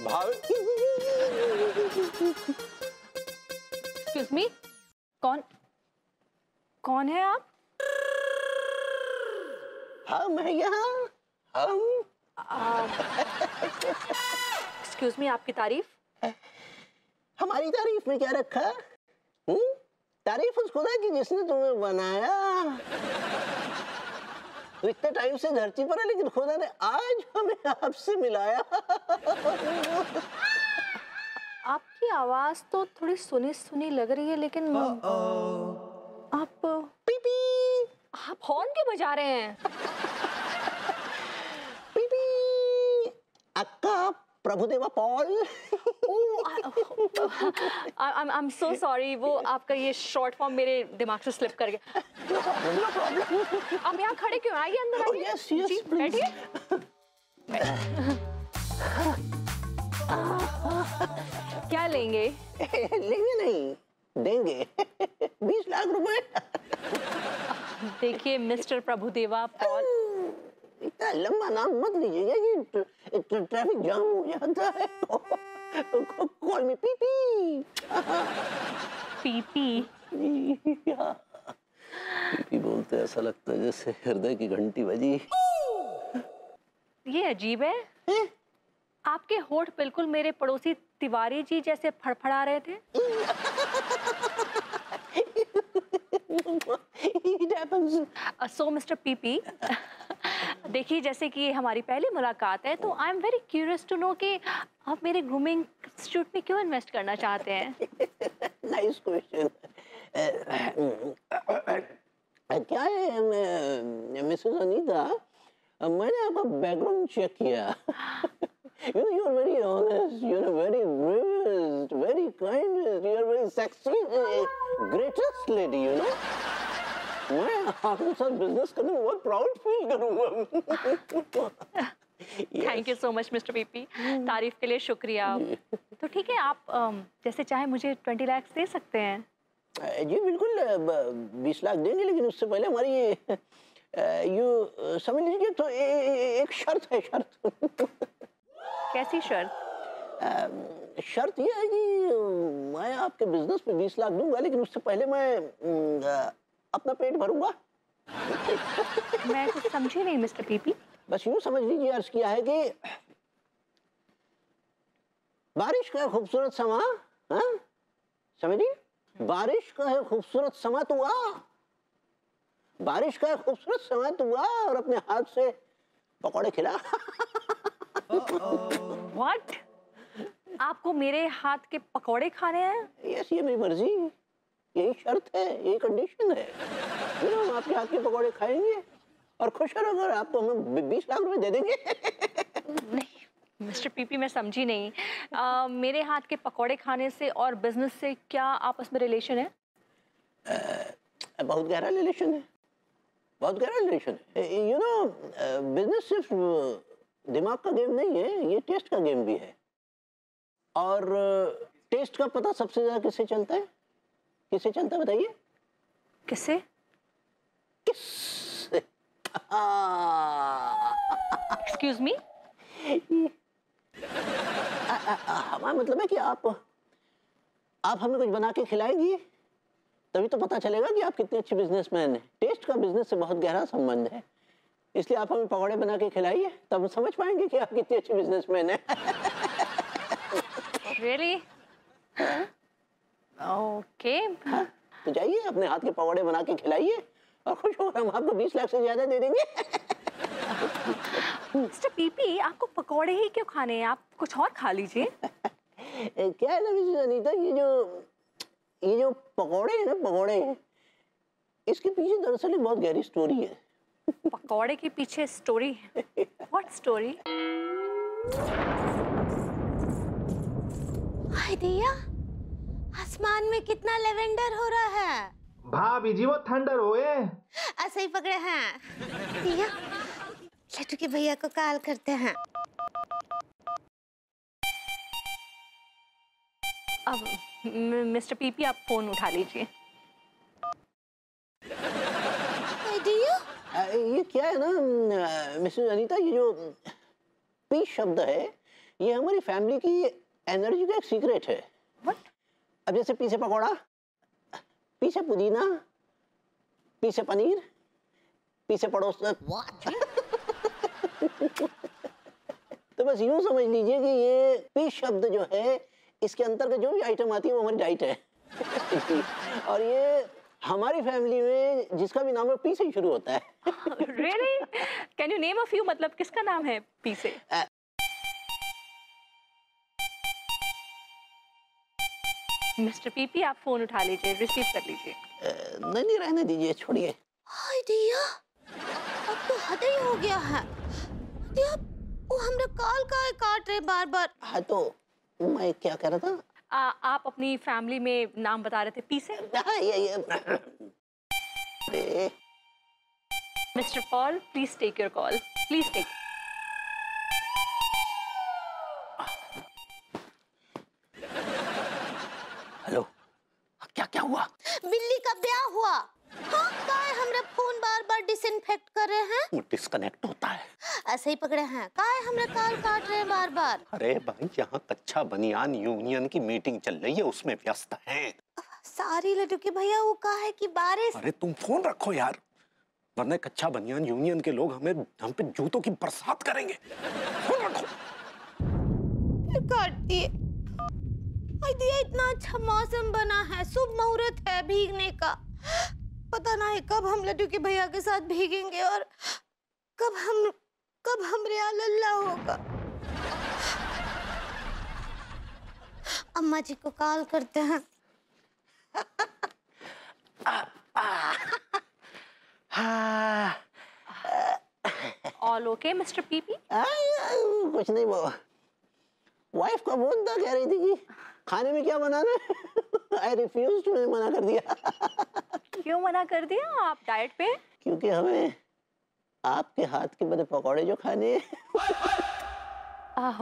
भाव। Excuse me, कौन है आप? हम है यहाँ, हम। एक्सक्यूज मी, आपकी तारीफ? हमारी तारीफ में क्या रखा? तारीफ उस खुदा की जिसने तुम्हें बनाया। तो इतने टाइम से धरती पर है, लेकिन खुदा ने आज हमें आपसे मिलाया। आपकी आवाज तो थोड़ी सुनी सुनी लग रही है, लेकिन आप पीपी। आप हॉर्न क्यों बजा रहे हैं? पीपी। अक्का Prabhudeva Paul. I'm so sorry, वो आपका ये शॉर्ट फॉर्म मेरे दिमाग से स्लिप कर गया। आप यहाँ खड़े क्यों? आइए अंदर आइए। Yes, yes, ji, please. बैठिए। क्या लेंगे? लेंगे नहीं, देंगे। 20 लाख रुपए। देखिए मिस्टर प्रभुदेवा पॉल, इतना लंबा नाम मत लीजिएगा कि ट्रैफिक जाम हो जाता है। कॉल मी पीपी। पीपी। पीपी बोलते ऐसा लगता है जैसे हृदय की घंटी बजी। ये अजीब है, आपके होठ बिल्कुल मेरे पड़ोसी तिवारी जी जैसे फड़फड़ा रहे थे। सो मिस्टर पीपी, देखिए जैसे कि ये हमारी पहली मुलाकात है, तो I am very curious to know कि आप मेरे ग्रूमिंग इंस्टीट्यूट में क्यों इन्वेस्ट करना चाहते हैं? Nice question. क्या है मिसेस अनीता, मैंने आपका बैकग्राउंड चेक किया। You know, you're very honest, you're very brilliant, very kind, you're very sexy, greatest lady, you know. मैं आपके साथ बिजनेस करने में बहुत प्राउड फील करूँगा। Thank you so much mister PP, तारीफ के लिए शुक्रिया। तो ठीक है, आप जैसे चाहे मुझे 20 लाख दे सकते हैं। जी बिल्कुल, 20 लाख देंगे, लेकिन उससे पहले हमारी यू समझ लीजिए तो एक शर्त है। शर्त। कैसी शर्त? शर्त यह है कि मैं आपके बिजनेस में 20 लाख दूंगा, लेकिन उससे पहले मैं अपना पेट भरूंगा। मैं कुछ समझी नहीं मिस्टर पीपी। बस यूं समझ लीजिए, अर्ज किया है कि बारिश का खूबसूरत समा, हाँ समझिए, बारिश का है खूबसूरत समा तो आ, बारिश का खूबसूरत समा तो आ और अपने हाथ से पकौड़े खिला। What? आपको मेरे हाथ के पकौड़े खाने हैं? यस, ये मेरी मर्जी, यही शर्त है, यही कंडीशन है। हम आपके हाथ के पकौड़े खाएंगे और खुश रहोगे, आप तो हमें 20 लाख रुपए दे देंगे। नहीं मिस्टर पीपी, मैं समझी नहीं। मेरे हाथ के पकौड़े खाने से और बिजनेस से क्या आपस में रिलेशन है? बहुत गहरा रिलेशन है, बहुत गहरा रिलेशन है। यू नो, बिजनेस सिर्फ दिमाग का गेम नहीं है, ये टेस्ट का गेम भी है। और टेस्ट का पता सबसे ज्यादा किससे चलता है? किससे चलता है बताइए? किससे? किससे? Excuse me? हमारा मतलब है कि आप हमें कुछ बना के खिलाएंगी, तभी तो पता चलेगा कि आप कितने अच्छे बिजनेसमैन हैं। टेस्ट का बिजनेस से बहुत गहरा संबंध है, इसलिए आप हमें पकौड़े बना के खिलाइए, तब हम समझ पाएंगे कि आप कितने अच्छे बिजनेसमैन हैं। Really? Okay. तो जाइए, अपने हाथ के पकौड़े बना के खिलाइए और खुश होकर हम आपको 20 लाख से ज्यादा दे देंगे। मिस्टर पीपी, आपको पकौड़े ही क्यों खाने हैं? आप कुछ और खा लीजिए। क्या है ना मिसेस अनीता, ये जो पकौड़े हैं ना, पकौड़े, इसके पीछे दरअसल एक बहुत गहरी स्टोरी है। पकौड़े के पीछे स्टोरी? What story? हाय दिया, आसमान में कितना लेवेंडर हो रहा है। भाभी जी वो थंडर होए। ऐसे ही पकड़े हैं। दिया, लट्टू के भैया को कॉल करते हैं। अब मिस्टर पीपी, आप फोन उठा लीजिए। ये क्या है ना मिसेस अनीता, ये जो पी शब्द है, ये हमारी फैमिली की एनर्जी का एक सीक्रेट है। What? अब जैसे पीछे पकौड़ा, पीछे पुदीना, पीछे पनीर, पीछे पड़ोस। तो बस यूं समझ लीजिए कि ये पी शब्द जो है, इसके अंतर्गत जो भी आइटम आती है वो हमारी डाइट है। और ये हमारी फैमिली में जिसका भी नाम है पी से ही शुरू होता है। Really? Can you name a few? मतलब किसका नाम है पी से? मिस्टर पीपी, आप फोन उठा लीजिए, रिसीव कर लीजिए। नहीं रहने दीजिए, छोड़िए। हाय दिया, अब तो हद ही हो गया है। दिया, वो हमरा काल का काट रहे बार बार। हाँ तो मैं क्या कह रहा था? आप अपनी फैमिली में नाम बता रहे थे पी से। Mister Paul, please take your call, please take. Hello, क्या क्या हुआ? बिल्ली का ब्याह हुआ। हाँ, काहे हमरा फोन बार बार डिसइंफेक्ट कर रहे हैं? वो डिस्कनेक्ट होता है। ऐसे ही पकड़े हैं। काहे हमरा काल काट रहे हैं बार बार? अरे भाई, यहाँ कच्चा बनियान यूनियन की मीटिंग चल रही है, उसमें व्यस्त हैं। सारी लड्डू के भैया, वो काहे की बारिश। अरे तुम फोन रखो यार, वरना कच्चा बनियान यूनियन के लोग हम पे जूतों की बरसात करेंगे। फोन रखो। काट दिए। दिया, इतना अच्छा मौसम बना है, शुभ मुहूर्त है भीगने का। पता नहीं कब हम लड्डू के भैया के साथ भीगेंगे और कब हमरे यहाँ लल्ला होगा। अम्मा जी को कॉल करते हैं। All okay mister PP? कुछ नहीं, वो वाइफ का फोन था, कह रही थी कि खाने में क्या बनाना है। आई रिफ्यूज टू, मना कर दिया। क्यों मना कर दिया? आप डाइट पे? क्योंकि हमें आपके हाथ के बने पकौड़े जो खाने हैं।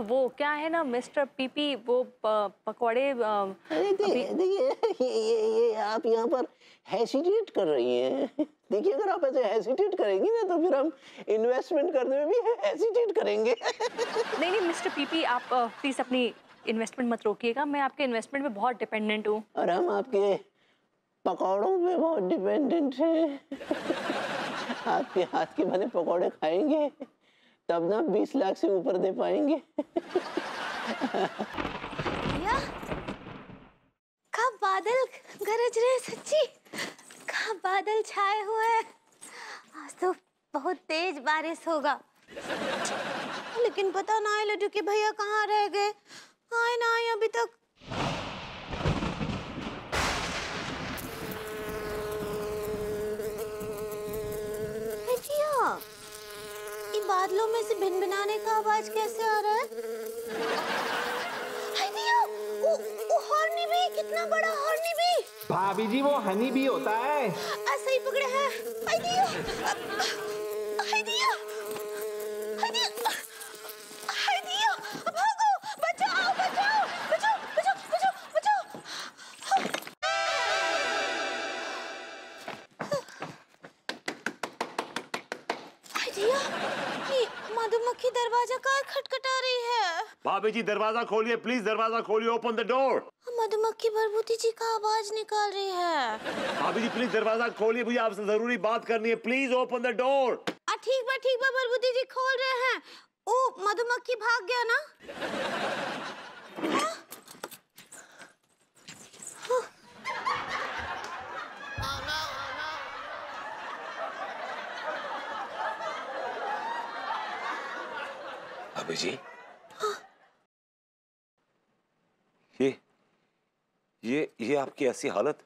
वो क्या है ना मिस्टर पीपी, वो पकौड़े। देखिए, ये आप यहाँ पर हेसिटेट कर रही हैं। देखिए, अगर आप ऐसे हेसिटेट करेंगी ना तो फिर हम इन्वेस्टमेंट करने में भी हेसिटेट करेंगे। नहीं मिस्टर पीपी, आप प्लीज अपनी इन्वेस्टमेंट मत रोकिएगा। मैं आपके इन्वेस्टमेंट पे बहुत डिपेंडेंट हूँ। और हम आपके पकौड़ों पे बहुत डिपेंडेंट हैं। आपके हाथ के बने पकौड़े खाएंगे तब ना 20 लाख से ऊपर दे पाएंगे। भैया, कहाँ बादल गरज रहे, सच्ची कहाँ बादल छाए हुए हैं। आज तो बहुत तेज बारिश होगा। लेकिन पता ना है लड्डू के भैया कहाँ रह गए, आए ना आए अभी तक। ये बादलों में से भिनभिनाने का आवाज कैसे आ रहा है? हाय दिया, वो हॉर्नी भी, कितना बड़ा हॉर्नी भी। भाभी जी, वो हनी भी होता है। ऐसे ही पकड़े हैं। हाय दिया, हाय दिया, हाय दिया, हाय दिया, भागो, बचाओ, बचाओ, बचाओ, बचाओ, बचाओ, बचाओ। हाय दिया, ये मधुमक्खी दरवाजा का खटखटा रही है। भाभी जी, दरवाजा खोलिए प्लीज, दरवाजा खोलिए, ओपन द डोर। मधुमक्खी भरभूति जी का आवाज निकाल रही है। भाभी जी प्लीज दरवाजा खोलिए, मुझे आपसे जरूरी बात करनी है, प्लीज ओपन द डोर। ठीक बा भरभूति जी, खोल रहे हैं। ओ, मधुमक्खी भाग गया ना? भाभी जी, ये आपकी ऐसी हालत,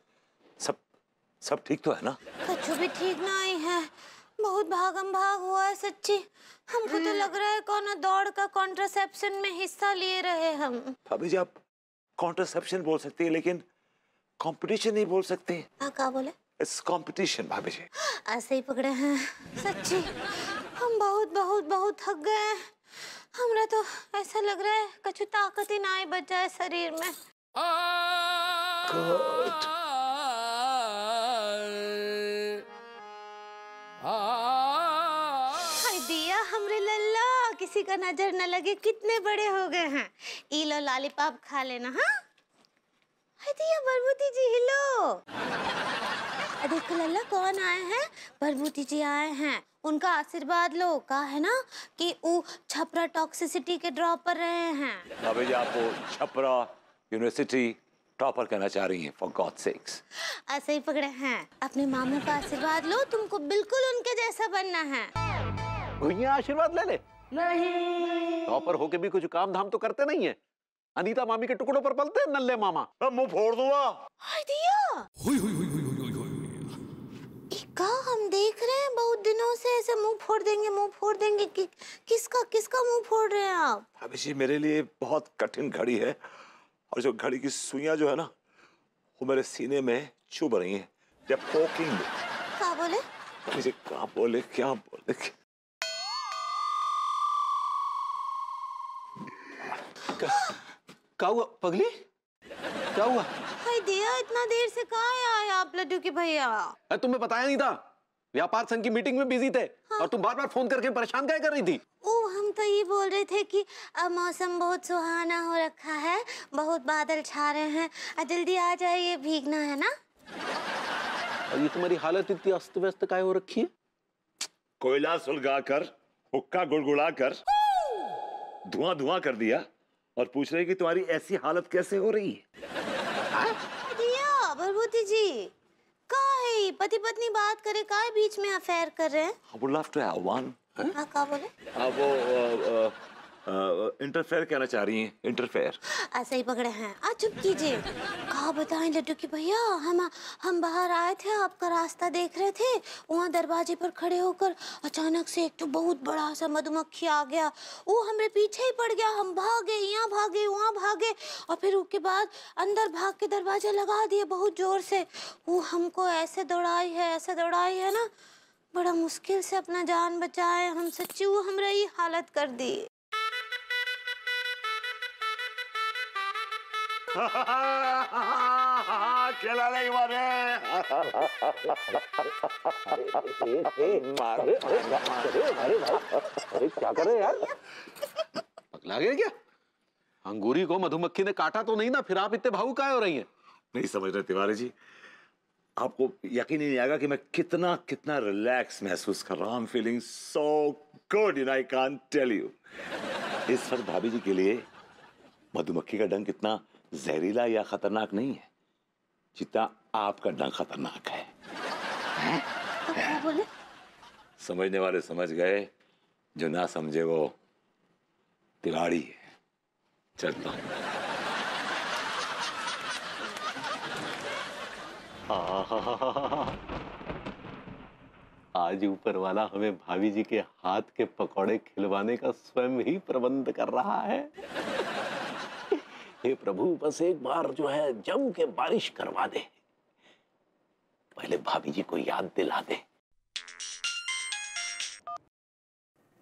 सब ठीक तो है ना? कछु भी ठीक ना आई है, बहुत भागम भाग हुआ है सच्ची। हमको तो लग रहा है कौन दौड़ का कॉन्ट्रासेप्शन में हिस्सा लिए रहे हम। भाभी जी, आप कॉन्ट्रासेप्शन बोल सकती है लेकिन कंपटीशन नहीं बोल सकती। क्या बोले? इट्स कंपटीशन भाभी जी। ऐसे ही पकड़े हैं सच्ची। हम बहुत बहुत बहुत थक गए हैं। हमरा तो ऐसा लग रहा है कछु ताकत ही ना आई बच जाए शरीर में। हाय दिया, हमरे लल्ला किसी का नजर न लगे, कितने बड़े हो गए हैं। ई लो लॉलीपॉप खा लेना। हाँ दिया बरबूती जी, हिलो। देखो लल्ला कौन आए हैं, बरबूती जी आए हैं, उनका आशीर्वाद लो। कहा है ना कि वो छपरा टॉक्सिसिटी के ड्रॉपर रहे हैं। भाभी जी आपको छपरा यूनिवर्सिटी टॉपर कहना चाह रही हैं, फॉर गॉड सेक्स। ऐसे ही पकड़े हैं, अपने मामू का आशीर्वाद लो, तुमको बिल्कुल उनके जैसा बनना है। भैया आशीर्वाद ले ले। नहीं, टॉपर होके भी कुछ काम धाम तो करते नहीं है। अनीता मामी के टुकड़ों पर पलते हैं नल्ले मामा। मैं मुंह फोड़ दूंगा। हाय दिया, का हम देख रहे हैं बहुत दिनों से ऐसे मुंह फोड़ देंगे, मुंह फोड़ देंगे। किसका मुंह फोड़ रहे हैं आप? भाभी जी मेरे लिए बहुत कठिन घड़ी है, और जो घड़ी की सुइयां जो है ना वो मेरे सीने में चुभ रही हैं। They're poking me। क्या बोले? मुझे क्या बोले क्या हुआ पगली, क्या हुआ? हाय दिया, इतना देर से कहाँ आए आप लड्डू के भैया? तुम्हें बताया नहीं था, व्यापार संघ की मीटिंग में बिजी थे। हाँ? और तुम बार बार फोन करके परेशान क्या कर रही थी? हम तो ये बोल रहे थे कि मौसम बहुत सुहाना हो रखा है, बहुत बादल छा रहे हैं, जल्दी आ जाइए, भीगना है ना। और ये तुम्हारी हालत इतनी अस्त व्यस्त काहे हो रखी है? कोयला सुलगा कर, हुक्का गुड़गुड़ा कर, धुआं कर दिया, और पूछ रहे कि तुम्हारी ऐसी हालत कैसे हो रही है? दिया बरबूती जी, काहे पति पत्नी बात करे, काहे बीच में अफेयर कर रहे हैं? I would love to have one। हाँ क्या बोले? वो इंटरफेयर कहना चाह रही हैं, इंटरफेयर। ऐसे ही पकड़े हैं। चुप कीजिए। कहा बताएं लड्डू की भैया, हम बाहर आए थे, आपका रास्ता देख रहे थे, वहाँ दरवाजे पर खड़े होकर अचानक से एक तो बहुत बड़ा सा मधुमक्खी आ गया, वो हमारे पीछे ही पड़ गया। हम भागे, यहाँ भागे, वहाँ भागे, और फिर उसके बाद अंदर भाग के दरवाजा लगा दिए बहुत जोर से। वो हमको ऐसे दौड़ाई है ना, बड़ा मुश्किल से अपना जान बचाए हम। सच्ची वो हमारा ये हालत कर दी। खेला नहीं मारे। अरे क्या कर रहे हैं यार, पगला गए क्या? अंगूरी को मधुमक्खी ने काटा तो नहीं ना, फिर आप इतने भावुक काहे हो रही हैं? नहीं समझ रहे तिवारी जी, आपको यकीन ही नहीं आएगा कि मैं कितना रिलैक्स महसूस कर रहा हूँ। I'm feeling so good, I can't tell you। इस वक्त भाभी जी के लिए मधुमक्खी का डंक इतना जहरीला या खतरनाक नहीं है जितना आपका डंक खतरनाक है। क्या बोले? समझने वाले समझ गए, जो ना समझे वो तिवारी है। चलता हूँ। आज ऊपर वाला हमें भाभी जी के हाथ के पकौड़े खिलवाने का स्वयं ही प्रबंध कर रहा है। हे प्रभु, बस एक बार जो है जम के बारिश करवा दे, पहले भाभी जी को याद दिला दे।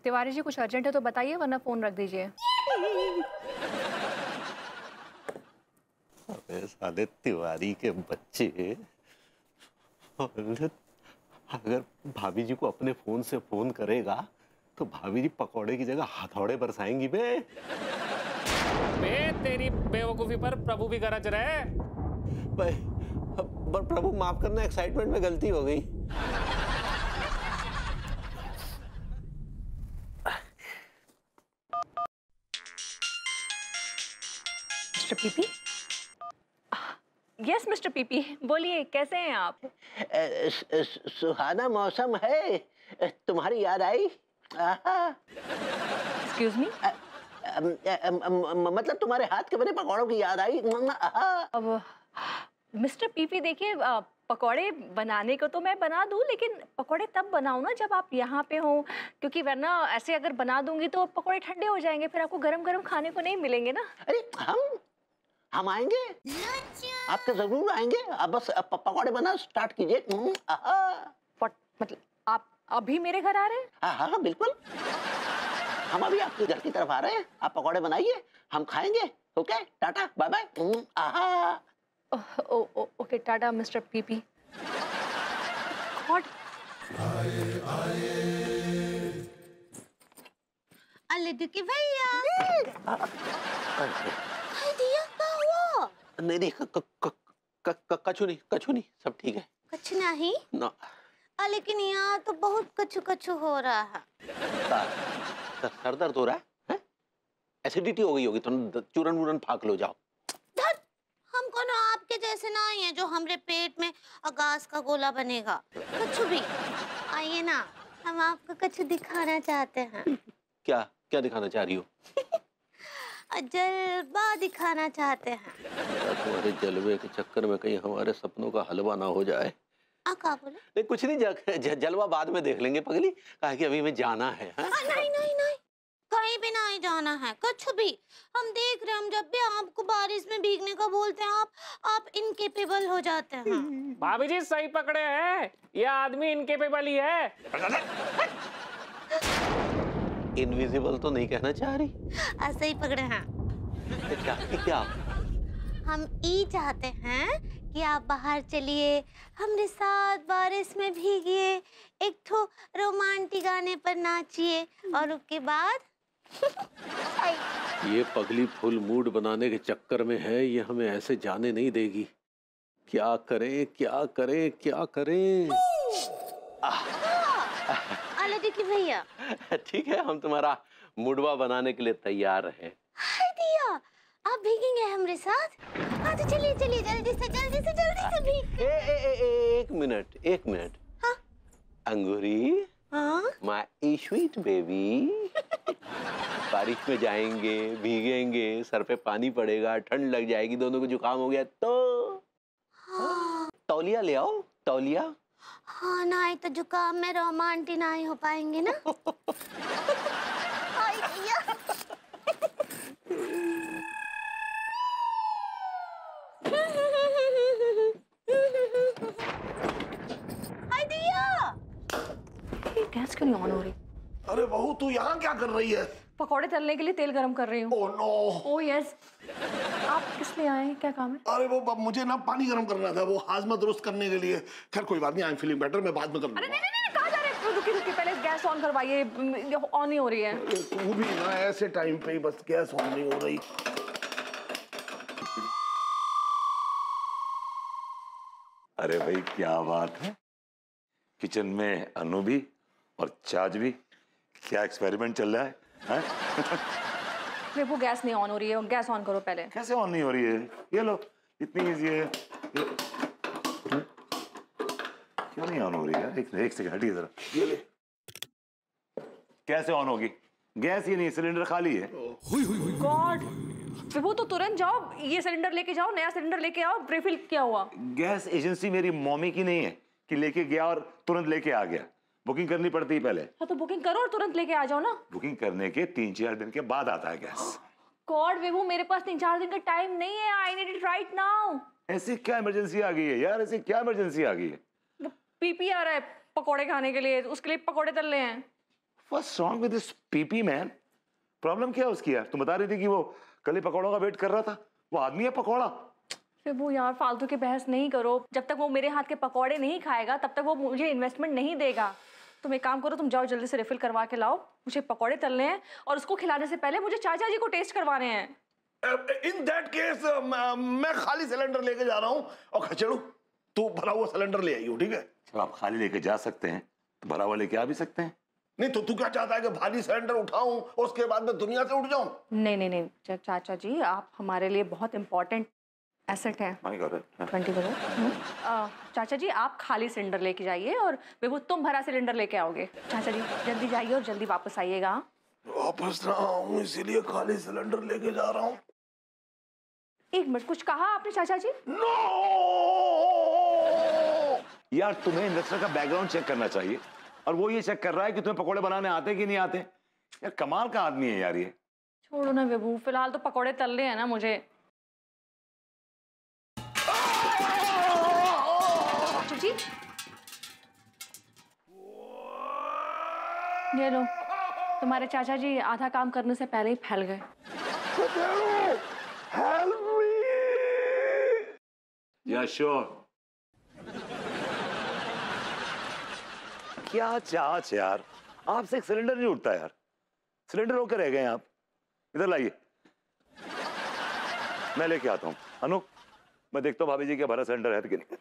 तिवारी जी कुछ अर्जेंट है तो बताइए, वरना फोन रख दीजिए। अबे साले तिवारी के बच्चे, अगर भाभी जी को अपने फोन से फोन करेगा तो भाभी जी पकौड़े की जगह हथौड़े बरसाएंगी बे। बे तेरी बेवकूफी पर प्रभु भी गरज रहे। पर प्रभु माफ करना, एक्साइटमेंट में गलती हो गई। Mister PP? Yes mister PP, बोलिए कैसे हैं आप? सुहाना मौसम है, तुम्हारी याद आई। Excuse me? मतलब तुम्हारे हाथ के बने पकौड़ों की याद आई। अब मिस्टर पीपी देखिए, पकौड़े बनाने को तो मैं बना दूं, लेकिन पकौड़े तब बनाऊं ना जब आप यहाँ पे हो, क्योंकि वरना ऐसे अगर बना दूंगी तो पकौड़े ठंडे हो जाएंगे, फिर आपको गरम गरम खाने को नहीं मिलेंगे ना। अरे हम आएंगे, आपके जरूर आएंगे। आप बस पकौड़े बना स्टार्ट कीजिए। मतलब आप अभी मेरे घर आ रहे हैं? हाँ बिल्कुल, हम अभी आपके घर की तरफ आ रहे हैं। आप पकौड़े बनाइए, हम खाएंगे। Okay, tata bye bye. Okay, tata mister PP. Allu के भैया। हाय दिया, क्या हुआ? नहीं, कछु नहीं, सब ठीक है। कुछ नहीं ना लेकिन यहाँ तो बहुत कछु कछु हो रहा है। सर दर्द हो रहा है? एसिडिटी हो गई होगी, तो चूरन वूरन फाक लो, जाओ। हमको ना आपके जैसे ना है जो हमरे पेट में गैस का गोला बनेगा। कुछ भी आइए ना, हम आपको कुछ दिखाना चाहते हैं। क्या दिखाना चाह रही हो? जलवा दिखाना चाहते हैं। तुम्हारे जलवे के चक्कर में कहीं हमारे सपनों का हलवा ना हो जाए। क्या बोले? नहीं कुछ नहीं, जलवा बाद में देख लेंगे पगली, कहा कि अभी हमें जाना है। नहीं, कहीं भी नहीं जाना है, कुछ भी। हम देख रहे हैं, हम जब भी आपको बारिश में भीगने का बोलते हैं आप इनकेपेबल हो जाते हैं। भाभी जी सही पकड़े हैं, ये आदमी इनकेपेबल ही है। इनविजिबल तो नहीं कहना चाह रही? ऐसे ही पकड़े हैं। क्या? हम ये चाहते हैं कि आप बाहर चलिए, हमरे साथ बारिश में भीगिए, एक ठो रोमांटिक गाने पर नाचिए और उसके बाद ये पगली फुल मूड बनाने के चक्कर में है, ये हमें ऐसे जाने नहीं देगी। क्या करें? आलू की भैया। ठीक है, हम तुम्हारा मुडवा बनाने के लिए तैयार हैं। हाय दिया, आप भीगेंगे हमरे साथ? हाँ तो चलिए जल्दी से भीग। एक मिनट। हाँ? अंगूरी, हाँ? माय स्वीट बेबी, बारिश में जाएंगे, भीगेंगे, सर पे पानी पड़ेगा, ठंड लग जाएगी, दोनों को जुकाम हो गया तो हाँ। तौलिया ले आओ, तौलिया। हाँ नहीं तो जुकाम में रोमांटिक नहीं हो पाएंगे ना। हाय दिया। हाय दिया। ये गैस क्यों नहीं ऑन हो रही? अरे बहू तू यहाँ क्या कर रही है? पकौड़े तलने के लिए तेल गरम कर रही हूँ। Oh no. Oh yes. आप किस लिए आए हैं, क्या काम है? अरे वो मुझे ना पानी गर्म करना था, वो हाजमा दुरुस्त करने के लिए। खैर कोई बात नहीं, आई एम फीलिंग बेटर, मैं बाद में कर लूंगा। नहीं, कहाँ जा रहे हैं? रुकिए, पहले गैस ऑन करवाइए, ऑन नहीं हो रही है। तू भी ना ऐसे टाइम पे ही बस गैस ऑन नहीं हो रही। अरे भाई क्या बात है, किचन में अनु भी और चाच भी, क्या एक्सपेरिमेंट चल रहा है? वो गैस नहीं ऑन हो रही है, गैस ऑन करो पहले। कैसे ऑन नहीं हो रही है? ये लो, इतनी इजी है। क्यों नहीं ऑन हो रही है? एक सेकंड हटिए जरा। ये ले। कैसे ऑन होगी? गैस ही नहीं, सिलेंडर खाली है। गॉड, विभू तो तुरंत जाओ, ये सिलेंडर लेके जाओ, नया सिलेंडर लेके आओ, रिफिल किया हुआ। गैस एजेंसी मेरी मम्मी की नहीं है कि लेके गया और तुरंत लेके आ गया, बुकिंग करनी पड़ती है पहले। हाँ तो बुकिंग करो और तुरंत लेके आ जाओ ना। बुकिंग करने के 3-4 दिन के बाद आता है गैस। गॉड विभू, मेरे पास 3-4 दिन का टाइम नहीं है, I need it right now. ऐसी क्या इमरजेंसी आ गई है यार? ऐसी क्या इमरजेंसी आ गई है? पीपी आ रहा है पकोड़े खाने के लिए, उसके लिए पकोड़े तलने हैं। What's wrong with this PP man? Problem क्या है उसकी यार? तुम बता रही थी कि वो कल ही पकौड़ों का वेट कर रहा था, वो आदमी है पकौड़ा। विभू यार फालतू की बहस नहीं करो, जब तक वो मेरे हाथ के पकोड़े नहीं खाएगा तब तक वो मुझे इन्वेस्टमेंट नहीं देगा। तुम एक काम करो, तुम जाओ जल्दी से रिफिल करवा के लाओ, मुझे पकोड़े तलने हैं और उसको खिलाने से पहले मुझे चाचा जी को टेस्ट करवाने हैं। इन दैट केस मैं खाली सिलेंडर लेके जा रहा हूँ और खचड़ू तू भरा हुआ सिलेंडर ले आई हो, ठीक है? जब आप खाली लेके जा सकते हैं तो भरा हुआ लेके आ भी सकते हैं। नहीं तो तू क्या चाहता है कि भारी सिलेंडर उठाऊं और उसके बाद मैं दुनिया से उठ जाऊं? नहीं चाचा जी, आप हमारे लिए बहुत इंपॉर्टेंट एसेट हैं। चाचा जी आप खाली सिलेंडर लेके जाइए और विभू तुम भरा सिलेंडर लेके आओगे। चाचा जी जल्दी जाइए और जल्दी वापस आइएगा। वापस ना आऊं इसीलिए खाली सिलेंडर लेके जा रहा हूँ। एक मिनट, कुछ कहा आपने चाचा जी? नो! यार तुम्हें इन्वेस्टर का बैकग्राउंड चेक करना चाहिए और वो ये चेक कर रहा है कि तुम्हें पकोड़े बनाने आते कि नहीं आते। यार कमाल का आदमी है यार ये। छोड़ो ना विभू, फिलहाल तो पकोड़े तलने हैं ना मुझे। चाचा जी ये लो, तुम्हारे चाचा जी आधा काम करने से पहले ही फैल गए। Help me! या श्योर। क्या चाच यार, आपसे एक सिलेंडर नहीं उठता यार। सिलेंडर होकर रह गए हैं आप। इधर लाइए, मैं लेके आता हूँ। अनु, मैं देखता हूँ भाभी जी क्या भरा सिलेंडर है कि नहीं।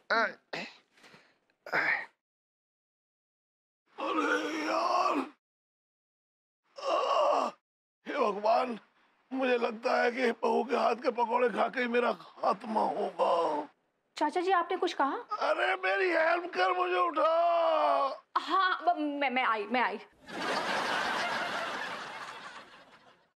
अरे यार, हे भगवान, मुझे लगता है कि बहू के हाथ के पकौड़े खा के ही मेरा खात्मा होगा। चाचा जी आपने कुछ कहा? अरे मेरी हेल्प कर, मुझे उठा। हाँ मैं आई।